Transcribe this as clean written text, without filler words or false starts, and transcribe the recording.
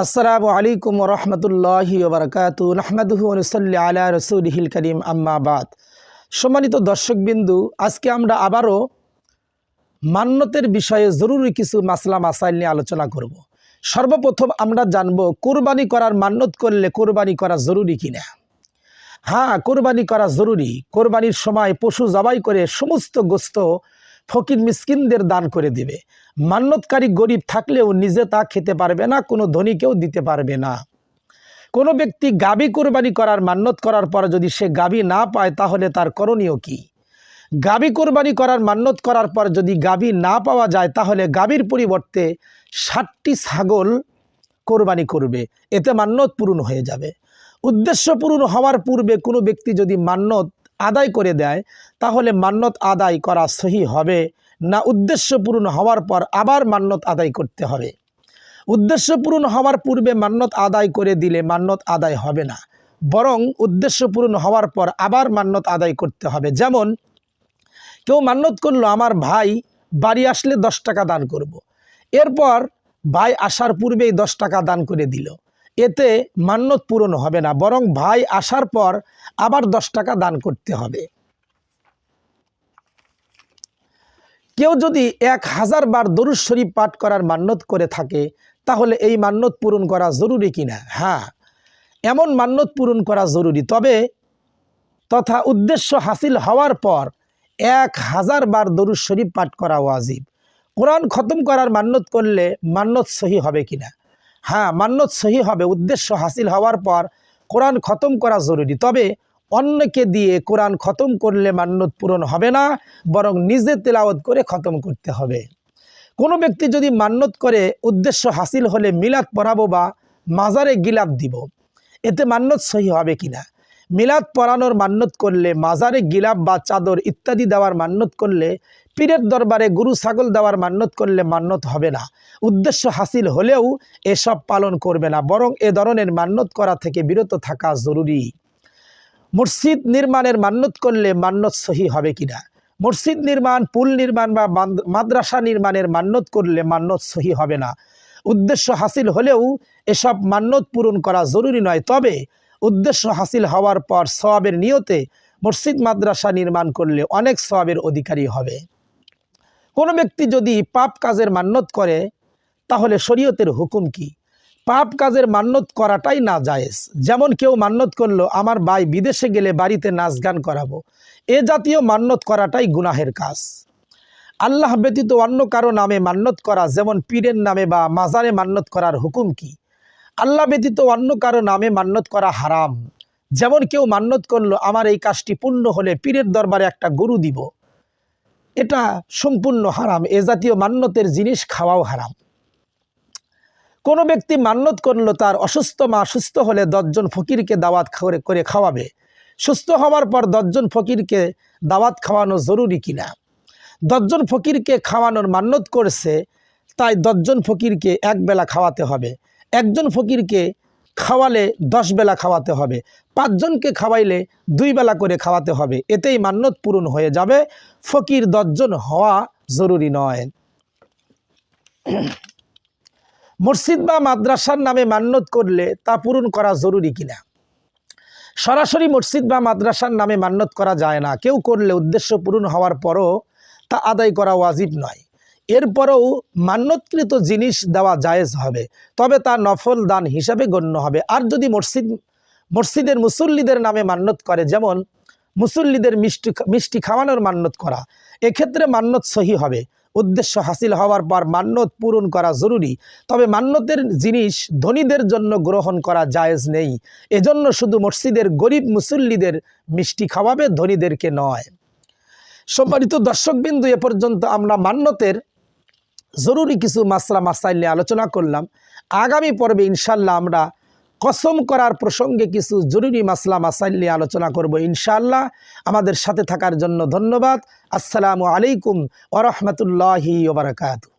আসসালামু আলাইকুম ওয়া রাহমাতুল্লাহি ওয়া বারাকাতুহু নাহমাদুহু ওয়া নুসাল্লি আলা রাসূলিহিল কারীম আম্মা বাদ। সম্মানিত দর্শকবিন্দু, আজকে আমরা আবারও মান্যতের বিষয়ে জরুরি কিছু মাসলা মাসাইল নিয়ে আলোচনা করব। সর্বপ্রথম আমরা জানব কুরবানি করার মান্যত করলে কুরবানি করা জরুরি কিনা। হ্যাঁ, কুরবানি করা জরুরি। কোরবানির সময় পশু জবাই করে সমস্ত গোশত ফকির মিসকিনদের দান করে দিবে। মান্যতকারী গরিব থাকলেও নিজে তা খেতে পারবে না, কোনো ধনীকেও দিতে পারবে না। কোনো ব্যক্তি গাভী কোরবানি করার মান্যত করার পর যদি সে গাভী না পায় তাহলে তার করণীয় কি? গাভী কোরবানি করার মান্যত করার পর যদি গাভী না পাওয়া যায় তাহলে গাভীর পরিবর্তে 60টি ছাগল কোরবানি করবে, এতে মান্যত পূরণ হয়ে যাবে। উদ্দেশ্য পূরণ হওয়ার পূর্বে কোনো ব্যক্তি যদি মান্যত আদায় করে দেয় তাহলে মান্যত আদায় করা সহি হবে না উদ্দেশ্য পূরণ হওয়ার পর আবার মান্যত আদায় করতে হবে? উদ্দেশ্য পূরণ হওয়ার পূর্বে মান্যত আদায় করে দিলে মান্যত আদায় হবে না, বরং উদ্দেশ্য পূরণ হওয়ার পর আবার মান্যত আদায় করতে হবে। যেমন কেউ মান্যত করলো আমার ভাই বাড়ি আসলে 10 টাকা দান করব। এরপর ভাই আসার পূর্বেই 10 টাকা দান করে দিল, এতে মান্যত পূরণ হবে না, বরং ভাই আসার পর আবার 10 টাকা দান করতে হবে। কেউ যদি 1000 বার দরুদ শরীফ পাঠ করার মান্যত করে থাকে তাহলে এই মান্যত পূরণ করা জরুরি কিনা? হ্যাঁ, এমন মান্যত পূরণ করা জরুরি, তবে তথা উদ্দেশ্য হাসিল হওয়ার পর 1000 বার দরুদ শরীফ পাঠ করা ওয়াজিব। কোরআন খতম করার মান্যত করলে মান্যত সহি হবে কিনা? হ্যাঁ, মান্যত সহি হবে। উদ্দেশ্য হাসিল হওয়ার পর কোরআন খতম করা জরুরি, তবে অন্যকে দিয়ে কোরআন খতম করলে মান্যত পূরণ হবে না, বরং নিজে তেলাওয়াত করে খতম করতে হবে। কোনো ব্যক্তি যদি মান্যত করে উদ্দেশ্য হাসিল হলে মিলাদ পড়াবো বা মাজারে গিলাপ দিব, এতে মান্যত সহি হবে কিনা? মিলাদ পড়ানোর মান্যত করলে, মাজারে গিলাপ বা চাদর ইত্যাদি দেওয়ার মান্যত করলে, পীরের দরবারে গরু ছাগল দেওয়ার মান্যত করলে মান্যত হবে না। উদ্দেশ্য হাসিল হলেও এসব পালন করবে না, বরং এ ধরনের মান্যত করা থেকে বিরত থাকা জরুরি। মসজিদ নির্মাণের মান্যত করলে মান্যত সহি হবে কিনা? মসজিদ নির্মাণ, পুল নির্মাণ বা মাদ্রাসা নির্মাণের মান্যত করলে মান্যত সহি হবে না। উদ্দেশ্য হাসিল হলেও এসব মান্যত পূরণ করা জরুরি নয়, তবে উদ্দেশ্য হাসিল হওয়ার পর সওয়াবের নিয়তে মসজিদ মাদ্রাসা নির্মাণ করলে অনেক সওয়াবের অধিকারী হবে। কোনো ব্যক্তি যদি পাপ কাজের মান্যত করে তাহলে শরীয়তের হুকুম কি? পাপ কাজের মান্যত করাটাই না জায়েজ। যেমন কেউ মান্যত করলো আমার ভাই বিদেশে গেলে বাড়িতে নাচ গান করাবো, এ জাতীয় মান্যত করাটাই গুনাহের কাজ। আল্লাহ ব্যতীত অন্য কারো নামে মান্যত করা, যেমন পীরের নামে বা মাজারে মান্যত করার হুকুম কি? আল্লাহ ব্যতীত অন্য কারো নামে মান্যত করা হারাম। যেমন কেউ মান্যত করলো আমার এই কাজটি পূর্ণ হলে পীরের দরবারে একটা গরু দিব, এটা সম্পূর্ণ হারাম। এ জাতীয় মান্যতের জিনিস খাওয়াও হারাম। কোনো ব্যক্তি মান্যত করলো তার অসুস্থ মা সুস্থ হলে 10 জন ফকিরকে দাওয়াত করে খাওয়াবে, সুস্থ হওয়ার পর 10 জন ফকিরকে দাওয়াত খাওয়ানো জরুরি কিনা? 10 জন ফকিরকে খাওয়ানোর মান্যত করছে, তাই 10 জন ফকিরকে এক বেলা খাওয়াতে হবে। একজন ফকিরকে খাওয়ালে 10 বেলা খাওয়াতে হবে। 5 জনকে খাওয়াইলে 2 বেলা করে খাওয়াতে হবে, এতেই মান্যত পূরণ হয়ে যাবে। ফকির 10 জন হওয়া জরুরি নয়। মসজিদ বা মাদ্রাসার নামে মান্যত করলে তা পূরণ করা জরুরি কিনা? সরাসরি মসজিদ বা মাদ্রাসার নামে মান্যত করা যায় না। কেউ করলে উদ্দেশ্য পূরণ হওয়ার পরও তা আদায় করা ওয়াজিব নয়। এরপরেও মান্যতকৃত জিনিস দেওয়া জায়েজ হবে, তবে তা নফল দান হিসাবে গণ্য হবে। আর যদি মসজিদের মুসল্লিদের নামে মান্যত করে, যেমন মুসল্লিদের মিষ্টি খাওয়ানোর মান্যত করা, এক্ষেত্রে মান্যত সহি হবে। উদ্দেশ্য হাসিল হওয়ার পর মান্যত পূরণ করা জরুরি, তবে মান্যতের জিনিস ধনীদের জন্য গ্রহণ করা জায়েজ নেই। এজন্য শুধু মসজিদের গরিব মুসল্লিদের মিষ্টি খাওয়াবে, ধনীদেরকে নয়। সম্মানিত দর্শকবিন্দু, এ পর্যন্ত আমরা মান্যতের জরুরি কিছু মাসলা মাসাইল নিয়ে আলোচনা করলাম। আগামী পর্বে ইনশাল্লাহ আমরা কসম করার প্রসঙ্গে কিছু জরুরি মাসলা মাসাইল নিয়ে আলোচনা করব ইনশাআল্লাহ। আমাদের সাথে থাকার জন্য ধন্যবাদ। আসসালামু আলাইকুম ওয়া রাহমাতুল্লাহি ওয়া বারাকাতুহু।